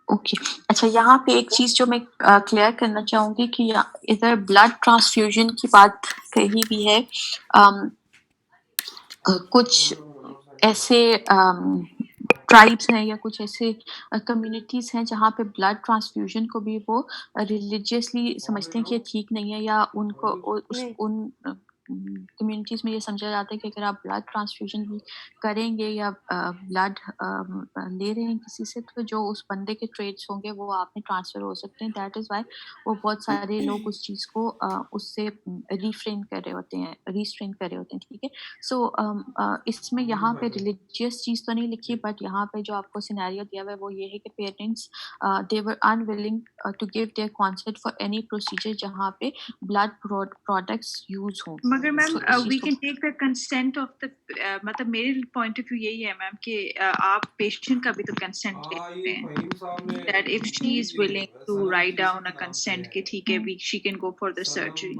Okay. اچھا یہاں پہ ایک چیز جو میں کلیئر کرنا چاہوں گی کہ ادھر بلڈ ٹرانسفیوژن کی بات کہی بھی ہے. کچھ ایسے ٹرائبس ہیں یا کچھ ایسے کمیونٹیز ہیں جہاں پہ بلڈ ٹرانسفیوژن کو بھی وہ ریلیجیسلی سمجھتے ہیں کہ یہ ٹھیک نہیں ہے، یا ان کو ان کمیونٹیز میں یہ سمجھا جاتا ہے کہ اگر آپ بلڈ ٹرانسفیوژن بھی کریں گے یا بلڈ لے رہے ہیں کسی سے، تو جو اس بندے کے ٹریٹس ہوں گے وہ آپ میں ٹرانسفر ہو سکتے ہیں. دیٹ از وائی وہ بہت سارے لوگ اس چیز کو اس سے ریفرین کر رہے ہوتے ہیں، ریسٹرین کر رہے ہوتے ہیں. ٹھیک ہے. سو اس میں یہاں پہ ریلیجیس چیز تو نہیں لکھی، بٹ یہاں پہ جو آپ کو سینیریو دیا ہوا ہے وہ یہ ہے کہ parents they were unwilling to give their consent for any procedure جہاں پہ بلڈ پروڈکٹس یوز ہوں. مگر ma'am we can take the consent of the, مطلب میرے پوائنٹ آف ویو یہی ہے میم کہ آپ پیشنٹ کا بھی تو کنسینٹ لیتے ہیں، that if she is willing to write down a consent کہ ٹھیک ہے we she can go for the surgery.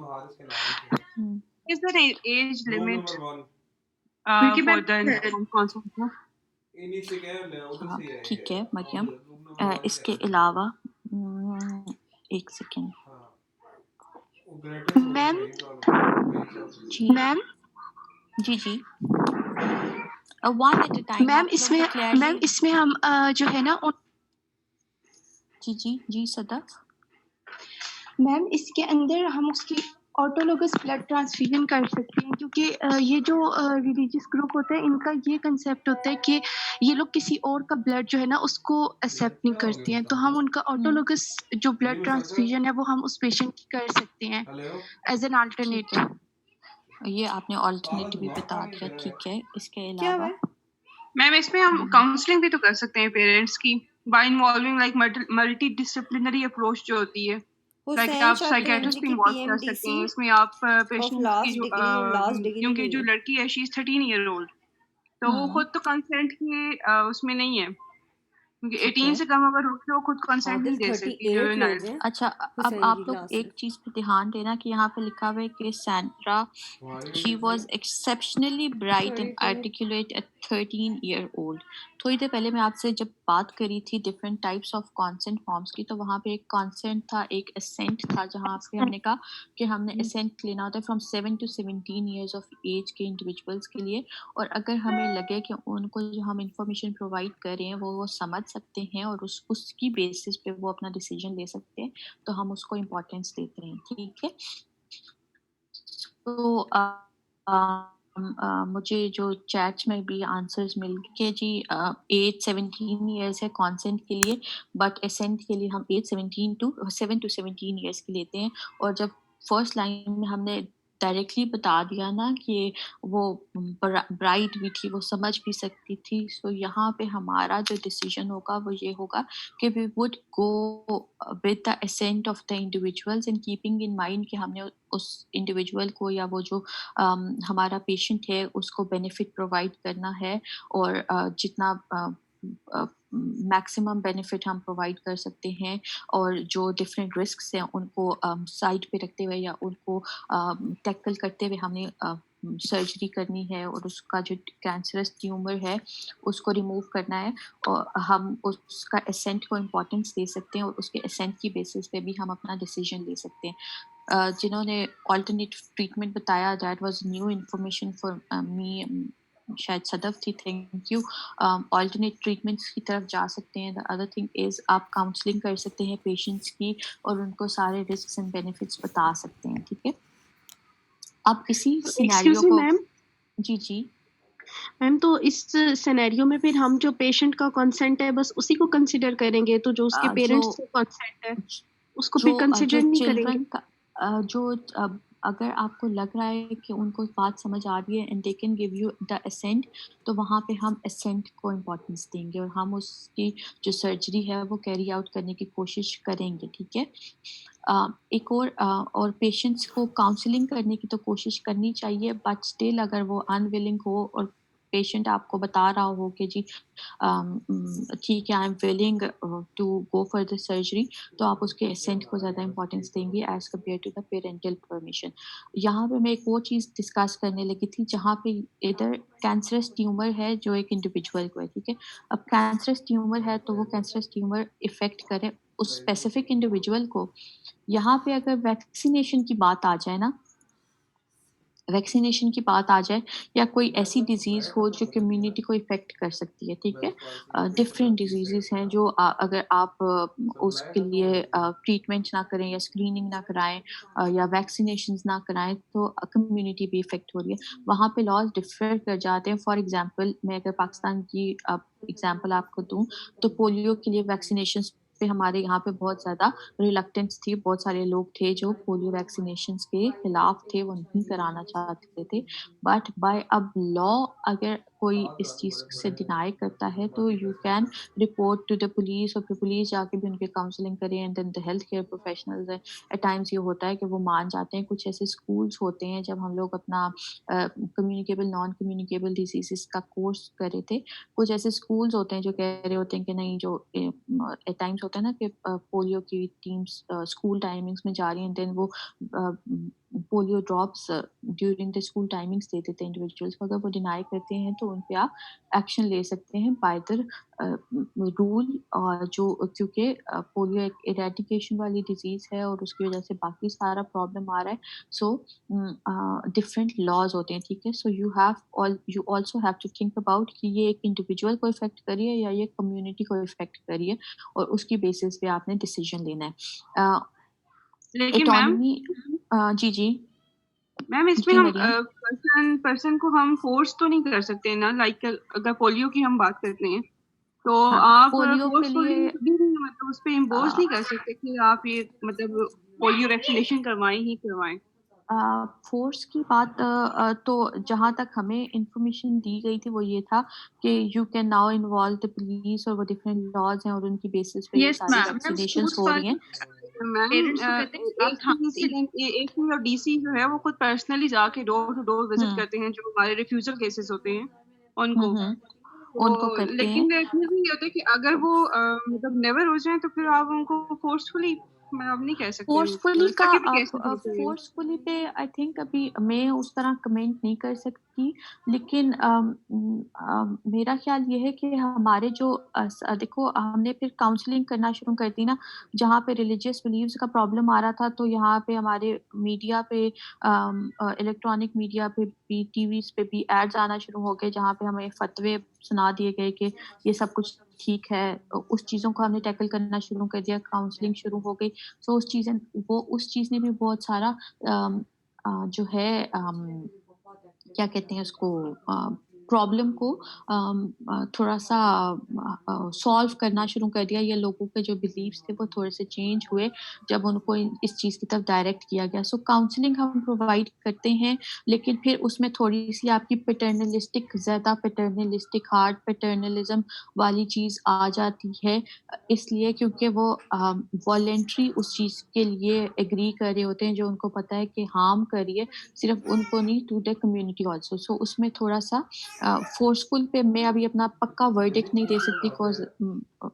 Is there an age limit کیونکہ for the میم consent? ٹھیک ہے مریم. اس کے علاوہ ایک سیکنڈ میم جی میم جی جی one at a time. Ma'am آپ اس لوگ میں کلیئرلی اس میں ہم جو ہے نا جی جی جی صدف. میم اس کے اندر ہم اس کی آٹولوگس بلڈ ٹرانسفیوژن کر سکتے ہیں، کیونکہ یہ جو ریلیجیس گروپ ہوتا ہے ان کا یہ کنسیپٹ ہوتا ہے کہ یہ لوگ کسی اور کا بلڈ جو ہے نا اس کو ایکسیپٹ نہیں کرتے ہیں، تو ہم ان کا آٹولوگس جو بلڈ ٹرانسفیوژن ہے وہ ہم اس پیشنٹ کی کر سکتے ہیں ایز این ٹھیک آلٹرنیٹ. ہے. یہ آپ نے آلٹرنیٹ بھی بتا دیا. ٹھیک ہے. اس کے کیا علاوہ ہے میم اس میں ہم کاؤنسلنگ بھی تو کر سکتے ہیں پیرنٹس کی by involving like multi disciplinary approach جو ہوتی ہے، لائک حسین آپ شاہ سائیکیٹرسٹ کرنجی بھی کی انوالو پی کر ایم ڈی سکتے سی ہیں اس میں. آپ آف پیشنٹ کی لاسٹ جو ڈگری اور لاسٹ ڈگری کیونکہ جو ہوئی ہے. لڑکی ہے شی از 13 ایئر اولڈ، تو وہ خود تو کنسنٹ کی اس میں نہیں ہے، کیونکہ ٹھیک 18 ہے. سے کم اگر ہوتی وہ خود کنسنٹ عادل نہیں دے سکتی. جو 38 ہو گئے اچھا اب حسین کی آپ لوگ کلاس ایک میں. چیز پہ دھیان دینا کہ یہاں پہ لکھا ہوا ہے کہ Sandra she was exceptionally bright and 32. Articulate at 13 year old. تھوڑی دیر پہلے میں آپ سے جب بات کری تھی different types of consent forms کی، تو وہاں پہ ایک کانسنٹ تھا، ایک اسینٹ تھا، جہاں پہ ہم نے کہا کہ ہم نے اسینٹ لینا ہوتا ہے from 7 to 17 years of age کے انڈیویجولس کے لیے. اور اگر ہمیں لگے کہ ان کو جو ہم انفارمیشن پرووائڈ کر رہے ہیں وہ سمجھ سکتے ہیں اور اس کی بیسس پہ وہ اپنا ڈیسیجن لے سکتے ہیں، تو ہم اس کو امپورٹینس دیتے ہیں. ٹھیک ہے. تو مجھے جو چیٹس میں بھی آنسرز مل کے جی ایج 17 ایئرس ہے کانسنٹ کے لیے، بٹ اسینٹ کے لیے ہم ایج 7 to 17 ایئرس کی لیتے ہیں. اور جب فرسٹ لائن میں ہم نے ڈائریکٹلی بتا دیا نا کہ وہ برائٹ بھی تھی، وہ سمجھ بھی سکتی تھی، سو یہاں پہ ہمارا جو ڈیسیجن ہوگا وہ یہ ہوگا کہ we would go with the assent of the individuals and keeping in mind کہ ہم نے اس انڈیویجول کو یا وہ جو ہمارا پیشنٹ ہے اس کو بینیفٹ پرووائڈ کرنا ہے، اور جتنا میکسیمم بینیفٹ ہم پرووائڈ کر سکتے ہیں، اور جو ڈفرینٹ رسکس ہیں ان کو سائڈ پہ رکھتے ہوئے یا ان کو ٹیکل کرتے ہوئے ہم نے سرجری کرنی ہے، اور اس کا جو کینسرس ٹیومر ہے اس کو ریموو کرنا ہے، اور ہم اس کا اسینٹ کو امپورٹینس دے سکتے ہیں، اور اس کے اسینٹ کی بیسس پہ بھی ہم اپنا ڈیسیجن لے سکتے ہیں. جنہوں نے آلٹرنیٹ ٹریٹمنٹ بتایا that was new information for me, شاید صدف تھی. Thank you. آلٹرنیٹ ٹریٹمنٹس کی طرف جا سکتے ہیں. دا ادر تھنگ از آپ کاؤنسلنگ کر سکتے ہیں پیشنٹس کی، اور ان کو سارے رسکس اینڈ بینیفٹس بتا سکتے ہیں. ٹھیک ہے. آپ اسی سینیریو ایکسکیوز می کو میم. جی جی میم تو اس سینیریو میں پھر ہم جو پیشنٹ کا کنسنٹ ہے بس اسی کو کنسیڈر کریں گے، تو جو اس کے پیرنٹس کا کنسنٹ ہے اس کو پھر جو کنسیڈر نہیں کریں گے. چلڈرن کا جو اگر آپ کو لگ رہا ہے کہ ان کو بات سمجھ آ رہی ہے and they can give you the assent, تو وہاں پہ ہم اسینٹ کو امپورٹینس دیں گے، اور ہم اس کی جو سرجری ہے وہ کیری آؤٹ کرنے کی کوشش کریں گے. ٹھیک ہے. ایک اور پیشنٹس کو کاؤنسلنگ کرنے کی تو کوشش کرنی چاہیے، بٹ اسٹل اگر وہ ان ولنگ ہو اور پیشنٹ آپ کو بتا رہا ہو کہ جی ٹھیک ہے I am willing to go for the surgery, تو آپ اس کے اسینٹ کو زیادہ امپورٹینس دیں گے as compared to the parental permission. یہاں پہ میں ایک وہ چیز ڈسکس کرنے لگی تھی جہاں پہ ادھر کینسرس ٹیومر ہے جو ایک انڈیویجول کو ہے، ٹھیک ہے. اب کینسرس ٹیومر ہے تو وہ کینسرس ٹیومر افیکٹ کرے اس اسپیسیفک انڈیویجول کو. یہاں پہ اگر ویکسینیشن کی بات آ جائے نا، ویکسینیشن کی بات آ جائے یا کوئی ایسی ڈیزیز ہو جو کمیونٹی کو افیکٹ کر سکتی ہے، ٹھیک ہے. ڈفرینٹ ڈیزیزز ہیں جو اگر آپ اس کے لیے ٹریٹمنٹ نہ کریں یا اسکریننگ نہ کرائیں یا ویکسینیشنز نہ کرائیں تو کمیونٹی بھی افیکٹ ہو رہی ہے. وہاں پہ لاز ڈفر کر جاتے ہیں. فار ایگزامپل میں اگر پاکستان کی ایگزامپل آپ کو دوں تو پولیو کے لیے ویکسینیشنز پہ ہمارے یہاں پہ بہت زیادہ ریلکٹنس تھی. بہت سارے لوگ تھے جو پولیو ویکسینیشنز کے خلاف تھے، وہ نہیں کرانا چاہتے تھے. بٹ بائی اب لا اگر کوئی اس چیز سے ڈینائی کرتا ہے تو you can report to the police, اور پھر پولیس جا کے بھی ان کے کاؤنسلنگ کریں. And then the health care professionals ہیں، ایٹ ٹائمس یہ ہوتا ہے کہ وہ مان جاتے ہیں. کچھ ایسے اسکولس ہوتے ہیں جب ہم لوگ اپنا کمیونیکیبل نان کمیونیکیبل ڈیزیزز کا کورس کرے تھے، کچھ ایسے اسکولس ہوتے ہیں جو کہہ رہے ہوتے ہیں کہ نہیں، جو ایٹ ٹائمس ہوتا ہے نا کہ پولیو کی ٹیمس اسکول ٹائمنگس میں جا رہی ہیں، دین وہ polio drops during the school timings دے دیتے ہیں انڈیویجولس کو. اگر وہ ڈینائی کرتے ہیں تو ان پہ آپ ایکشن لے سکتے ہیں بائی دا رول. اور جو کیونکہ پولیو ایک ایریڈیکیشن والی ڈیزیز ہے اور اس کی وجہ سے باقی سارا پرابلم آ رہا ہے. سو ڈفرینٹ لاز ہوتے ہیں، ٹھیک ہے. So you also have to think about کہ یہ ایک انڈیویجول کو افیکٹ کریے یا یہ کمیونٹی کو افیکٹ کریے، اور اس کی بیسس پہ آپ نے ڈیسیجن لینا ہے. لیکن میم جی میم اس میں جی ہم مریم، پرسن کو ہم فورس تو نہیں کر سکتے نا، لائک اگر پولیو کی ہم بات کرتے ہیں تو ہاں آپ پولیو کے فورسفلی لیے مطلب اس پہ امپوز نہیں کر سکتے کہ آپ یہ مطلب پولیو ویکسینیشن کروائیں ہی کروائیں. فورس کی بات تو جہاں تک ہمیں انفارمیشن دی گئی تھی وہ یہ تھا کہ you can now involve the police, اور وہ ڈفرینٹ لاز ہیں اور ان کی بیسس پہ یہ یس ساری میم، ویکسینیشنز ہو رہی ہیں. میم پیرنٹس کو کہتے ہیں آپ ہاں ایک اور ڈی سی جو ہے وہ خود پرسنلی جا کے ڈور ٹو ڈور وزٹ ہوں کرتے ہیں جو ہمارے ریفیوزل کیسز ہوتے ہیں ان کو. ہوں ان کو تو کرتے ہیں. لیکن پھر بھی یہ ہوتا ہے کہ اگر وہ مطلب نیور ہو جائیں تو پھر آپ ان کو فورسفلی میں اب نہیں کہہ سکتے فورسفلی کا سکے بھی کیسے ہوتے ہیں. فورسفلی پہ آئی تھنک ابھی میں اس طرح کمنٹ نہیں کر سکتی، لیکن میرا خیال یہ ہے کہ ہمارے جو دیکھو ہم نے پھر کاؤنسلنگ کرنا شروع کر دی نا، جہاں پہ ریلیجیس بلیوز کا پرابلم آ رہا تھا تو یہاں پہ ہمارے میڈیا پہ الیکٹرانک میڈیا پہ بھی ٹی ویز پہ بھی ایڈز آنا شروع ہو گئے جہاں پہ ہمیں فتوے سنا دیے گئے کہ یہ سب کچھ ٹھیک ہے. اس چیزوں کو ہم نے ٹیکل کرنا شروع کر دیا، کاؤنسلنگ شروع ہو گئی. سو اس چیز نے بھی بہت سارا جو ہے کیا کہتے ہیں اس کو پرابلم کو تھوڑا سا سالو کرنا شروع کر دیا، یا لوگوں کے جو بلیفس تھے وہ تھوڑے سے چینج ہوئے جب ان کو اس چیز کی طرف ڈائریکٹ کیا گیا. سو کاؤنسلنگ ہم پرووائڈ کرتے ہیں، لیکن پھر اس میں تھوڑی سی آپ کی زیادہ پیٹرنلسٹک ہارڈ پیٹرنلزم والی چیز آ جاتی ہے، اس لیے کیونکہ وہ والنٹری اس چیز کے لیے ایگری کر رہے ہوتے ہیں جو ان کو پتہ ہے کہ ہارم کریے، صرف ان کو نہیں، ٹو دا کمیونٹی آلسو. سو اس میں تھوڑا سا فورسفل پہ میں ابھی اپنا پکا ورڈکٹ نہیں دے سکتی، because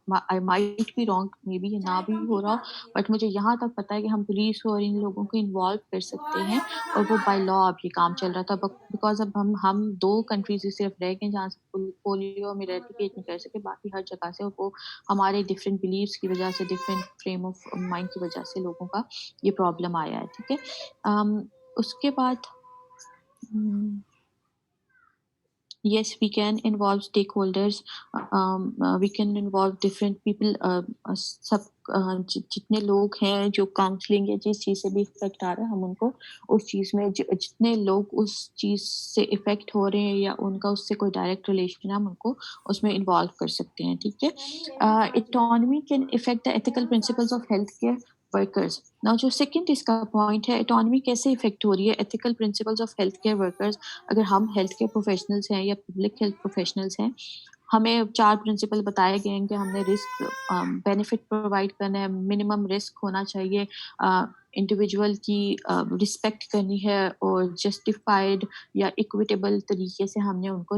I might be wrong, maybe یہ نہ بھی ہو رہا ہو، بٹ مجھے یہاں تک پتہ ہے کہ ہم پولیس اور ان لوگوں کو انوالو کر سکتے ہیں، اور وہ بائی لا اب یہ کام چل رہا تھا. بیکاز اب ہم 2 کنٹریز صرف رہ گئے جہاں سے پولیو میں ریڈیکیٹ نہیں کر سکے، باقی ہر جگہ سے وہ ہمارے ڈفرینٹ بلیفس کی وجہ سے، ڈفرینٹ فریم آف مائنڈ کی وجہ سے لوگوں کا یہ پرابلم آیا ہے، ٹھیک ہے. اس کے بعد yes, we can involve stakeholders, we can involve different people, سب جتنے لوگ ہیں جو کاؤنسلنگ یا جس چیز سے بھی افیکٹ آ رہا ہے ہم ان کو اس چیز میں جتنے لوگ اس چیز سے افیکٹ ہو رہے ہیں یا ان کا اس سے کوئی ڈائریکٹ ریلیشن ہے ہم ان کو اس میں انوالو کر سکتے ہیں، ٹھیک ہے. autonomy can affect the ethical principles of healthcare workers. Now جو سیکنڈ اس کا پوائنٹ ہے autonomy کیسے افیکٹ ہو رہی ہے ethical principles of healthcare workers. اگر ہم ہیلتھ کیئر پروفیشنلس ہیں یا پبلک ہیلتھ پروفیشنلس ہیں، ہمیں 4 پرنسپل بتائے گئے ہیں کہ ہم نے رسک بینیفٹ پرووائڈ کرنا ہے، منیمم رسک ہونا چاہیے، انڈیویجول کی رسپیکٹ کرنی ہے، اور جسٹیفائڈ یا اکویٹیبل طریقے سے ہم نے ان کو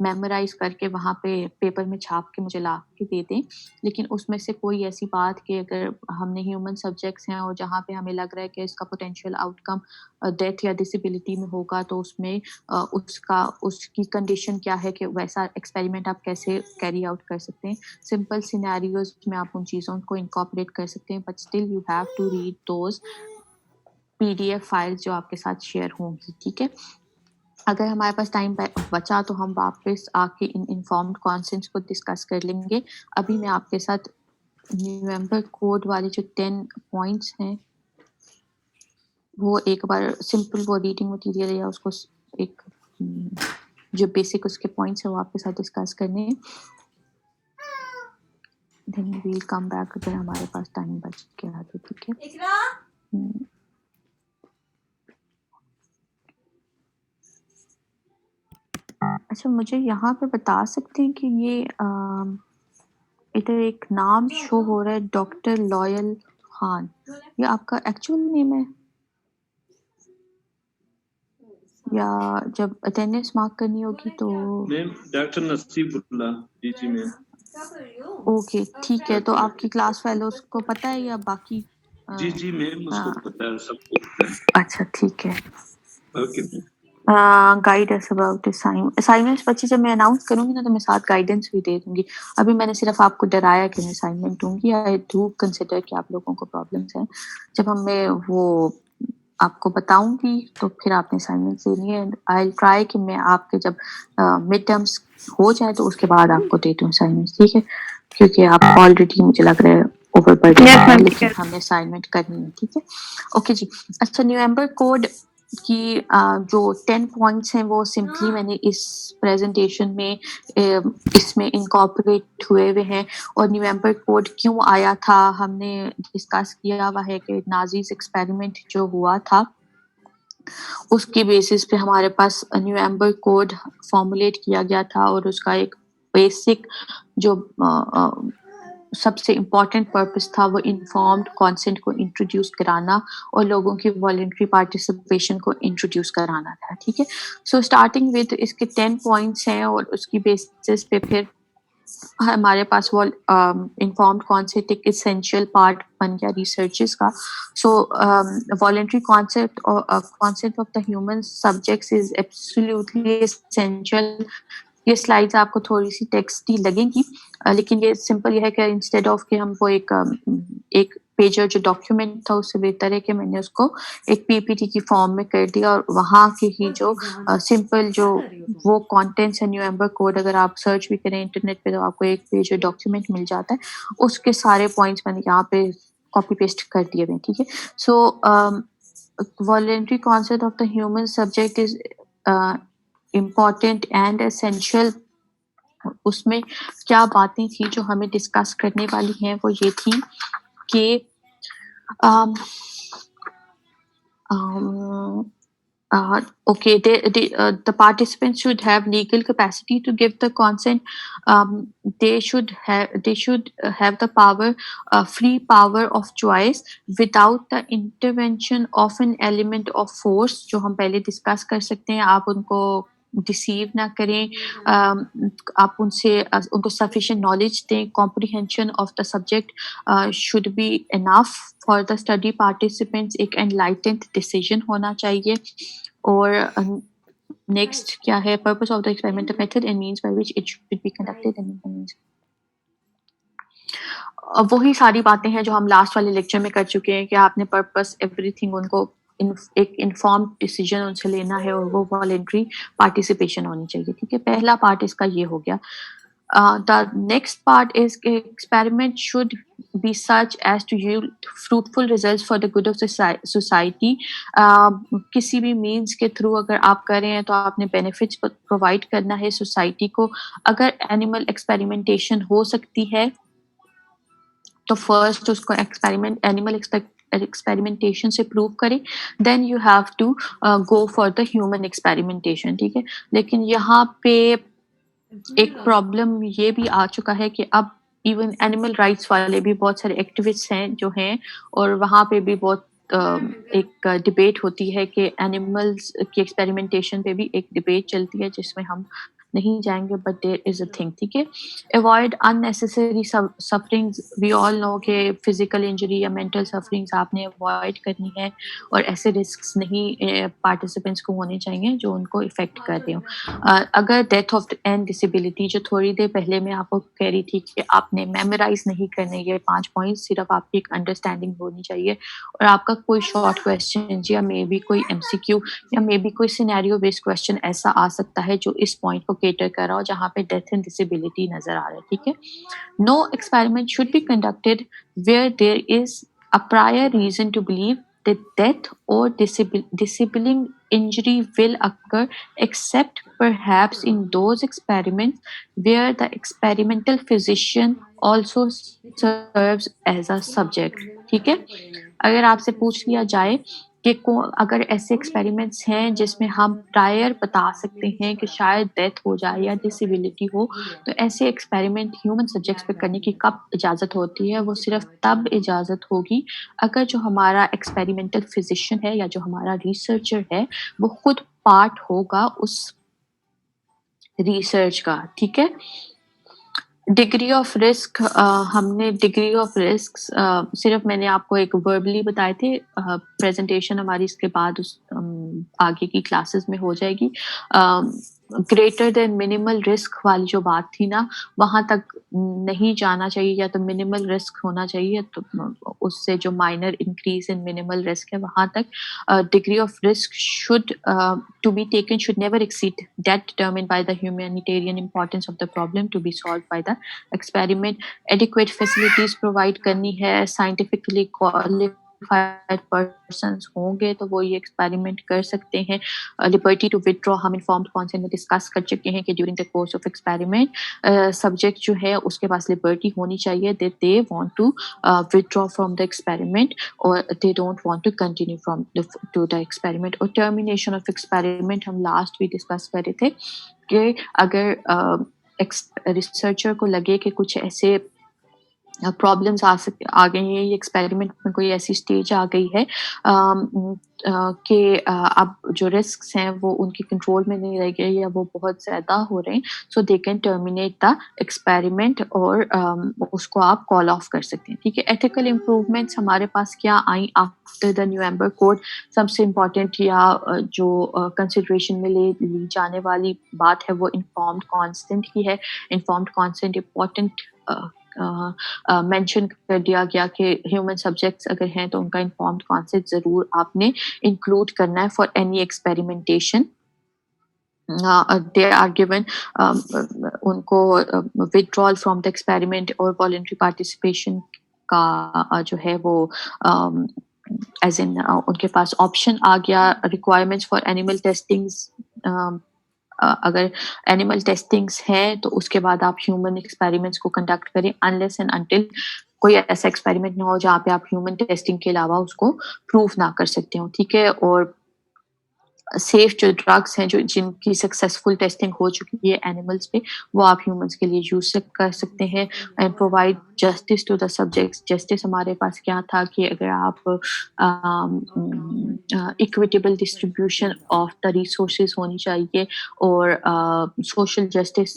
میمورائز کر کے وہاں پہ پیپر میں چھاپ کے مجھے لا کے دے دیں، لیکن اس میں سے کوئی ایسی بات کہ اگر ہم نے ہیومن سبجیکٹس ہیں اور جہاں پہ ہمیں لگ رہا ہے کہ اس کا پوٹینشیل آؤٹ کم ڈیتھ یا ڈسیبلٹی میں ہوگا، تو اس میں اس کی کنڈیشن کیا ہے کہ ویسا ایکسپیریمنٹ آپ کیسے کیری آؤٹ کر سکتے ہیں. سمپل سینیریوز میں آپ ان چیزوں کو انکارپوریٹ کر سکتے ہیں، but still you have to read those PDF file جو آپ کے ساتھ شیئر ہوں گی. ٹھیک ہے، اگر ہمارے پاس ٹائم بچا تو ہم واپس آ کے ان انفارمڈ کانسنٹس کو ڈسکس کر لیں گے. ابھی میں آپ کے ساتھ نومبر کوڈ والے جو 10 پوائنٹس ہیں وہ ایک بار سمپل وہ ریڈنگ مٹیریل یا اس کو ایک جو بیسک اس کے پوائنٹس ہیں وہ آپ کے ساتھ ڈسکس کرنے ہیں. دین ویل کم بیک اگر ہمارے پاس ٹائم بچ گیا تو. ٹھیک ہے، اچھا مجھے یہاں پہ بتا سکتے ہیں کہ یہ ادھر ایک نام شو ہو رہا ہے ڈاکٹر لوئل خان، یہ آپ کا ایکچوئل نیم ہے یا جب اٹینڈنس مارک کرنی ہوگی تو؟ میم ڈاکٹر نصیب اللہ. جی میم. اوکے ٹھیک ہے، تو آپ کی کلاس فیلوز کو پتہ ہے یا باقی؟ جی میم اس کو پتہ ہے، سب کو پتہ ہے. اچھا ٹھیک ہے. Okay ma'am. گائیڈ اس اباؤٹ اسائنمنٹس بچے جب میں اناؤنس کروں گی نا تو میں ساتھ گائیڈنس بھی دے دوں گی. ابھی میں نے صرف آپ کو ڈرایا کہ میں اسائنمنٹ دوں گی. آئی ڈو کنسیڈر کہ آپ لوگوں کو پرابلمس ہیں. جب میں وہ آپ کو بتاؤں گی تو پھر آپ نے اسائنمنٹ دینی ہے. آئی ٹرائی کہ میں آپ کے جب مڈ ٹرمس ہو جائے تو اس کے بعد آپ کو دے دوں اسائنمنٹ. ٹھیک ہے، کیونکہ آپ آلریڈی مجھے لگ رہا ہے اوور برڈن ہے، لیکن ہم نے اسائنمنٹ کرنی ہے. ٹھیک ہے، اوکے جی. اچھا، نومبر کوڈ کی جو 10 پوائنٹس ہیں وہ سمپلی میں نے اس پریزنٹیشن میں اس میں انکارپوریٹ ہوئے ہوئے ہیں. اور نومبر کوڈ کیوں آیا تھا ہم نے ڈسکس کیا ہوا ہے کہ نازیز ایکسپیریمنٹ جو ہوا تھا اس کی بیسس پہ ہمارے پاس نومبر کوڈ فارمولیٹ کیا گیا تھا، اور اس کا ایک بیسک جو سب سے امپورٹنٹ پرپس تھا وہ انفارمڈ کانسنٹ کو انٹروڈیوس کرانا اور لوگوں کی والنٹری پارٹیسپیشن کو انٹروڈیوس کرانا تھا. ٹھیک ہے، سو اسٹارٹنگ ود اس کے 10 پوائنٹس ہیں اور اس کی بیسس پہ پھر ہمارے پاس وہ انفارمڈ کانسیپٹ ایک اسینشیل پارٹ بن گیا ریسرچز کا. So voluntary concept of the human subjects is absolutely essential. یہ سلائڈز آپ کو تھوڑی سی ٹیکسٹی لگیں گی، لیکن یہ سمپل یہ ہے کہ انسٹیڈ آف کہ ہم وہ ایک پیجر جو ڈاکیومنٹ تھا اس سے بہتر ہے کہ میں نے اس کو ایک PPT کی فارم میں کر دیا، اور وہاں کی ہی جو سمپل جو وہ کانٹینٹس ہے نومبر کوڈ اگر آپ سرچ بھی کریں انٹرنیٹ پہ تو آپ کو ایک پیج ڈاکیومنٹ مل جاتا ہے. اس کے سارے پوائنٹس میں نے یہاں پہ کاپی پیسٹ کر دیے ہوئے. ٹھیک ہے، so voluntary concept of the human subject is important and essential. اس میں کیا باتیں تھیں جو ہمیں ڈسکس کرنے والی ہیں وہ یہ تھی کہ okay, the participants should have legal capacity to give the consent. They should have the power, free power of choice without the intervention of an element of force. جو ہم پہلے ڈسکس کر سکتے ہیں. آپ ان کو ڈسیو نہ کریں، آپ ان کو sufficient knowledge دیں. comprehension of the subject should be enough for the study participants. ایک enlightened decision ہونا چاہیے. اور نیکسٹ کیا ہے؟ purpose of the experimental method and means by which it should be conducted and means. وہی ساری باتیں ہیں جو ہم لاسٹ والے لیکچر میں کر چکے ہیں کہ آپ نے پرپس ایوری تھنگ ان کو ایک انفارمڈ ڈیسیجن ان سے لینا ہے اور وہ والنٹری پارٹیسپیشن ہونی چاہیے. ٹھیک ہے، پہلا پارٹ اس کا یہ ہو گیا. The next part is experiment should be such as to yield fruitful results for the good of society. کسی بھی مینس کے تھرو اگر آپ کر رہے ہیں تو آپ نے بینیفٹس پرووائڈ کرنا ہے سوسائٹی کو. اگر اینیمل ایکسپیریمنٹیشن ہو سکتی ہے تو فرسٹ اس کو اینیمل ایکسپیریمنٹیشن سے پروو کریں، then you have to go for the human experimentation. ٹھیک ہے، لیکن یہاں پہ ایک پرابلم یہ بھی آ چکا ہے کہ اب ایون اینیمل رائٹس والے بھی بہت سارے ایکٹیوسٹ ہیں جو ہیں، اور وہاں پہ بھی بہت ایک ڈبیٹ ہوتی ہے کہ اینیملز کی ایکسپیریمنٹیشن پہ بھی ایک ڈبیٹ چلتی ہے جس میں ہم نہیں جائیں گے but there is a thing. ٹھیک ہے. Avoid unnecessary سفرنگز. وی آل نو کہ فزیکل انجری یا مینٹل سفرنگز آپ نے اوائڈ کرنی ہے اور ایسے رسکس نہیں پارٹیسپینٹس کو ہونے چاہیے جو ان کو افیکٹ کر رہے ہوں. اگر ڈیتھ آف اینڈ ڈسیبلٹی جو تھوڑی دیر پہلے میں آپ کو کہہ رہی تھی کہ آپ نے میمورائز نہیں کرنے یہ 5 پوائنٹس, صرف آپ کی ایک انڈرسٹینڈنگ ہونی چاہیے اور آپ کا کوئی شارٹ کویشچن یا مے بی کوئی MCQ یا مے بی کوئی سینیریو بیسڈ کویشچن ایسا آ سکتا ہے جو اس پوائنٹ کو کیٹر کر رہا ہو جہاں پہ ڈیتھ اینڈ ڈسیبلٹی نظر آ رہا ہے. ٹھیک ہے. No experiment should be conducted where there is a prior reason to believe that death or disabling injury will occur except perhaps in those experiments where the experimental physician also serves as a subject. ٹھیک ہے. اگر آپ سے پوچھ لیا جائے کہ اگر ایسے ایکسپیریمنٹس ہیں جس میں ہم پرائر بتا سکتے ہیں کہ شاید ڈیتھ ہو جائے یا ڈسیبلٹی ہو, تو ایسے ایکسپیریمنٹ ہیومن سبجیکٹس پہ کرنے کی کب اجازت ہوتی ہے؟ وہ صرف تب اجازت ہوگی اگر جو ہمارا ایکسپیریمنٹل فزیشین ہے یا جو ہمارا ریسرچر ہے وہ خود پارٹ ہوگا اس ریسرچ کا. ٹھیک ہے. Degree of risk. ہم نے ڈگری آف رسک صرف میں نے آپ کو ایک وربلی بتائے تھے. پریزنٹیشن ہماری اس کے بعد آگے کی کلاسز میں ہو جائے گی. گریٹر دین منیمل رسک والی جو بات تھی نا, وہاں تک نہیں جانا چاہیے, یا تو منیمل رسک ہونا چاہیے تو اس سے جو minor increase in minimal risk ہے وہاں تک. Degree of risk should to be taken should never exceed that determined by the humanitarian importance of the problem to be solved by the experiment. Adequate facilities provide کرنی ہے. Scientifically qualified persons ہوں گے تو وہ یہ experiment کر سکتے ہیں. لبرٹی ٹو withdraw, ہم انفارمڈ کانسینٹ میں ڈسکس کر چکے ہیں کہ during the course of experiment subject جو ہے اس کے پاس لبرٹی ہونی چاہیے that they want to withdraw from the experiment or they don't want to continue from to the experiment. اور termination of experiment ہم لاسٹ بھی ڈسکس کر رہے تھے کہ اگر ریسرچر کو لگے کہ کچھ ایسے پرابلمس آ گئی ہیں, یہ ایکسپیریمنٹ میں کوئی ایسی اسٹیج آ گئی ہے کہ اب جو رسکس ہیں وہ ان کی کنٹرول میں نہیں رہ گئے یا وہ بہت زیادہ ہو رہے ہیں, so they can terminate the experiment اور اس کو آپ کال آف کر سکتے ہیں. ٹھیک ہے. ایتھیکل امپروومنٹس ہمارے پاس کیا آئیں آفٹر دا نیومبر کوڈ؟ سب سے امپورٹنٹ یا جو کنسیڈریشن میں لی جانے والی بات ہے وہ انفارمڈ کانسنٹ کی ہے. انفارمڈ کانسنٹ امپورٹنٹ مینشن کر دیا گیا کہ ہیومن سبجیکٹس اگر ہیں تو ان کا انفارمڈ کانسنٹ ضرور آپ نے انکلوڈ کرنا ہے for any experimentation. they are given ان کو withdrawal from the experiment اور voluntary participation کا جو ہے وہ ایز ان ان کے پاس آپشن آ گیا. requirements for animal testings, اگر اینیمل ٹیسٹنگس ہیں تو اس کے بعد آپ ہیومن ایکسپیریمنٹس کو کنڈکٹ کریں unless and until کوئی ایسا ایکسپیریمنٹ نہ ہو جہاں پہ آپ ہیومن ٹیسٹنگ کے علاوہ اس کو پروف نہ کر سکتے ہوں. ٹھیک ہے. اور سیف جو ڈرگس ہیں جو جن کی سکسیزفل ٹیسٹنگ ہو چکی ہے اینیملس پہ وہ آپ ہیومنس کے لیے یوز کر سکتے ہیں. And provide justice to the subjects. Justice ہمارے پاس کیا تھا کہ اگر آپ equitable distribution of the resources ہونی چاہیے اور سوشل جسٹس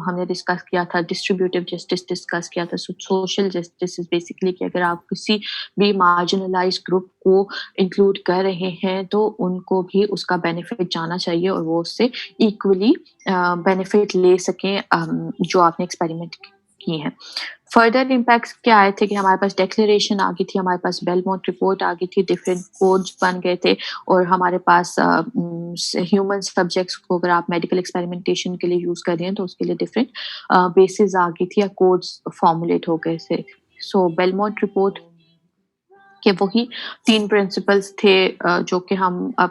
ہم نے ڈسکس کیا تھا, ڈسٹریبیوٹیو جسٹس ڈسکس کیا تھا. سوشل جسٹس از بیسکلی کہ اگر آپ کسی بھی مارجنلائز گروپ کو انکلوڈ کر رہے ہیں تو ان کو بھی اس کا بینیفٹ جانا چاہیے اور وہ اس سے ایکولی بینیفٹ لے سکیں جو آپ نے ایکسپیریمنٹ کی ہیں. فردر امپیکٹس کیا آئے تھے کہ ہمارے پاس ڈیکلیریشن آ گئی تھی, ہمارے پاس بیلمونٹ رپورٹ آ گئی تھی, ڈفرینٹ کوڈز بن گئے تھے اور ہمارے پاس ہیومن سبجیکٹس کو اگر آپ میڈیکل ایکسپیریمنٹیشن کے لیے یوز کر رہے ہیں تو اس کے لیے ڈفرینٹ بیسز آ گئی تھی یا کوڈز فارمولیٹ ہو گئے تھے. سو بیلمونٹ رپورٹ کے وہی 3 پرنسپلس تھے جو کہ ہم اب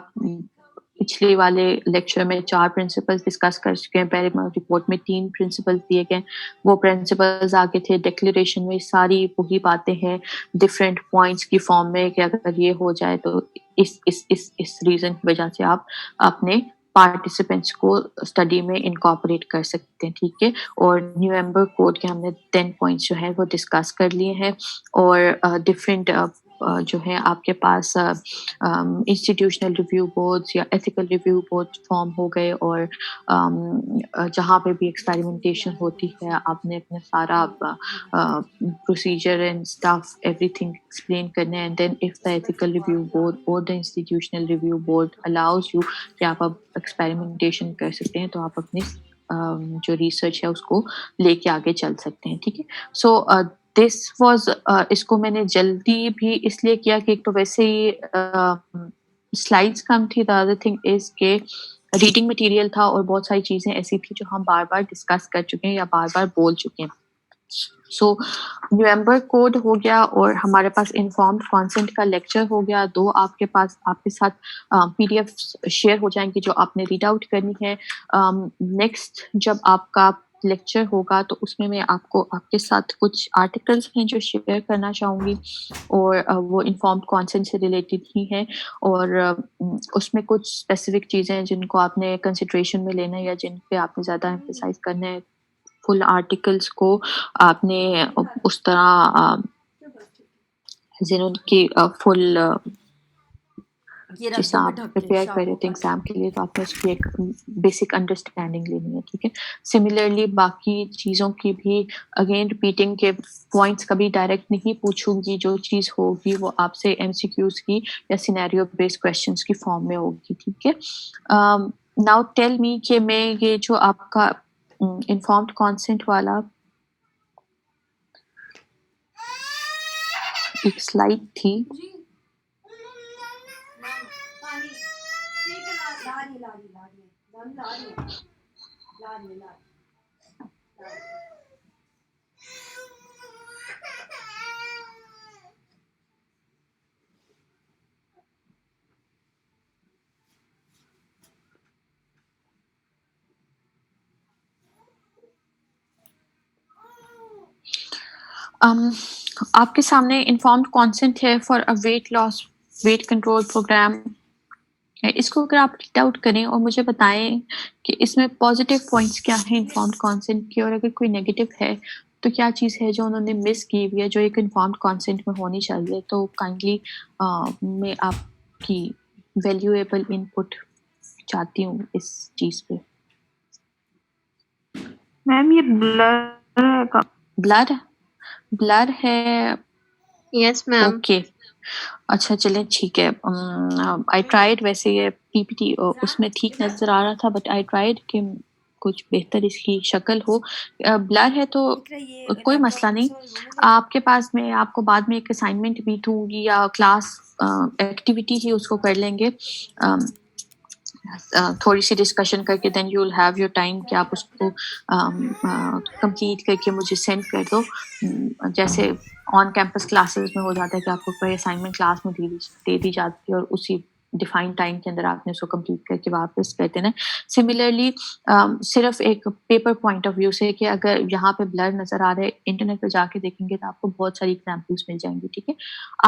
پچھلے والے لیکچر میں 4 پرنسپلس ڈسکس کر چکے ہیں. بیلمونٹ رپورٹ میں 3 پرنسپلس دیے گئے, وہ پرنسپلس آگے تھے. ڈیکلیریشن میں ساری وہی باتیں ہیں ڈفرینٹ پوائنٹس کی فارم میں کہ اگر یہ ہو جائے تو اس ریزن کی وجہ سے آپ اپنے پارٹیسپینٹس کو اسٹڈی میں انکارپوریٹ کر سکتے ہیں. ٹھیک ہے. اور نیومبر کوڈ کے ہم نے 10 پوائنٹس جو ہیں وہ ڈسکس کر لیے ہیں اور ڈفرینٹ جو ہے آپ کے پاس انسٹیٹیوشنل ریویو بورڈز یا ایتھیکل ریویو بورڈ فارم ہو گئے، اور جہاں پہ بھی ایکسپیریمنٹیشن ہوتی ہے آپ نے اپنا سارا procedure and stuff everything explain کرنا ہے. And then if the ethical review board اور the institutional review board allows you کہ آپ اب ایکسپیریمنٹیشن کر سکتے ہیں، تو آپ اپنی جو ریسرچ ہے اس کو لے کے آگے چل سکتے ہیں. ٹھیک ہے. سو دس واز اس کو میں نے جلدی بھی اس لیے کیا کہ ایک تو ویسے ہی سلائڈس کم تھی، دا ادر تھنگ از کہ ریڈنگ مٹیریل تھا اور بہت ساری چیزیں ایسی تھی جو ہم بار بار ڈسکس کر چکے ہیں یا بار بار بول چکے ہیں. سو نومبر کوڈ ہو گیا اور ہمارے پاس انفارمڈ کانسنٹ کا لیکچر ہو گیا. 2 آپ کے پاس آپ کے ساتھ پی ڈی ایف شیئر ہو جائیں گی جو آپ نے ریڈ آؤٹ کرنی ہے. نیکسٹ جب آپ کا لیکچر ہوگا تو اس میں آپ کو آپ کے ساتھ کچھ آرٹیکلس ہیں جو شیئر کرنا چاہوں گی، اور وہ انفارمڈ کانسنٹ سے ریلیٹڈ ہی ہیں، اور اس میں کچھ اسپیسیفک چیزیں ہیں جن کو آپ نے کنسیڈریشن میں لینا ہے یا جن پہ آپ نے زیادہ ایمفیسائز کرنا ہے. فل آرٹیکلس کو آپ نے اس طرح کی فل جیسا آپ پریپیئر کر رہے تھے ایگزام کے لیے، تو آپ نے اس کی ایک بیسک انڈرسٹینڈنگ لینی ہے. ٹھیک ہے. سملرلی باقی چیزوں کی بھی اگین ریپیٹنگ کے پوائنٹس کبھی ڈائریکٹ نہیں پوچھوں گی، جو چیز ہوگی وہ آپ سے ایم سی کیوز کی یا سینیریو بیسڈ کویشچنس کی فارم میں ہوگی. ٹھیک ہے. ناؤ ٹیل می کہ میں یہ جو آپ کا انفارمڈ کانسنٹ والا ایک سلائڈ تھی، آپ کے سامنے انفارمڈ کانسنٹ ہے for a weight loss weight control program. اس کو اگر آپ ریڈ آؤٹ کریں اور مجھے بتائیں کہ اس میں پازیٹیو پوائنٹس کیا ہیں انفارمڈ کانسنٹ کے، اور اگر کوئی نیگیٹو ہے تو کیا چیز ہے جو انہوں نے مس کی ہوئی ہے جو ایک انفارمڈ کانسنٹ میں ہونی چاہیے. تو کائنڈلی میں آپ کی ویلیویبل ان پٹ چاہتی ہوں اس چیز پہ. میم یہ بلر ہے. یس میم. اوکے. اچھا چلیں ٹھیک ہے. آئی ٹرائیڈ، ویسے یہ پی پی ٹی اس میں ٹھیک نظر آ رہا تھا، بٹ آئی ٹرائیڈ کہ کچھ بہتر اس کی شکل ہو. بلر ہے تو کوئی مسئلہ نہیں. آپ کے پاس میں آپ کو بعد میں ایک اسائنمنٹ بھی دوں گی یا کلاس ایکٹیویٹی ہی اس کو کر لیں گے تھوڑی سی ڈسکشن کر کے. Then you will have your time کہ آپ اس کو کمپلیٹ کر کے مجھے سینڈ کر دو. جیسے آن کیمپس کلاسز میں ہو جاتا ہے کہ آپ کو کوئی اسائنمنٹ کلاس میں دے دی جاتی ہے اور اسی ڈیفائن ٹائم کے اندر آپ نے اس کو کمپلیٹ کر کے واپس کر دینا. سملرلی صرف ایک پیپر پوائنٹ آف ویو سے کہ اگر یہاں پہ بلر نظر آ رہا ہے، انٹرنیٹ پہ جا کے دیکھیں گے تو آپ کو بہت ساری ایگزامپلس مل جائیں گی. ٹھیک ہے.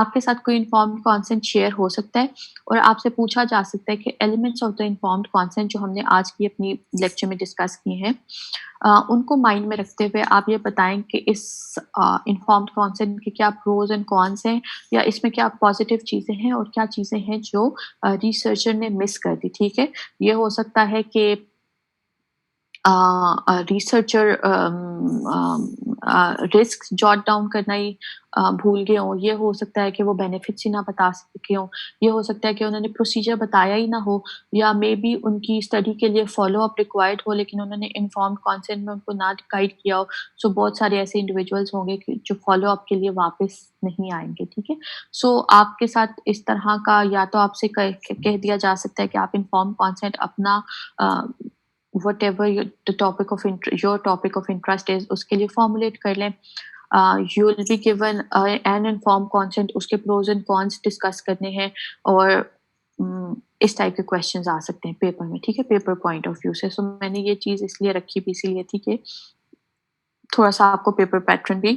آپ کے ساتھ کوئی انفارمڈ کانسنٹ شیئر ہو سکتا ہے اور آپ سے پوچھا جا سکتا ہے کہ elements of the informed consent جو ہم نے آج کی اپنی لیکچر میں ڈسکس کیے ہیں ان کو مائنڈ میں رکھتے ہوئے آپ یہ بتائیں کہ اس انفارمڈ کانسنٹ کے کیا پروز اینڈ کونس ہیں، یا اس میں کیا پازیٹیو چیزیں ہیں اور کیا چیزیں ہیں جو ریسرچر نے مس کر دی. ٹھیک ہے. یہ ہو سکتا ہے کہ ریسرچر رسک جاٹ ڈاؤن کرنا ہی بھول گئے ہوں. یہ ہو سکتا ہے کہ وہ بینیفٹس ہی نہ بتا سکے ہوں. یہ ہو سکتا ہے کہ انہوں نے پروسیجر بتایا ہی نہ ہو، یا مے بی ان کی اسٹڈی کے لیے فالو اپ ریکوائرڈ ہو لیکن انہوں نے انفارمڈ کانسنٹ میں ان کو نہ گائڈ کیا ہو. سو بہت سارے ایسے انڈیویجولس ہوں گے جو فالو اپ کے لیے واپس نہیں آئیں گے. ٹھیک ہے. سو آپ کے ساتھ اس طرح کا یا تو آپ سے کہہ دیا جا سکتا ہے کہ آپ انفارمڈ کانسنٹ اپنا whatever the topic of your topic of interest is اس کے لیے فارمولیٹ کر لیں. You will be given an informed consent، اس کے pros and cons ڈسکس کرنے ہیں، اور اس ٹائپ کے کوشچنز آ سکتے ہیں پیپر میں. ٹھیک ہے. پیپر پوائنٹ آف ویو سے. سو میں نے یہ چیز اس لیے رکھی بھی اسی لیے تھی کہ تھوڑا سا آپ کو پیپر پیٹرن بھی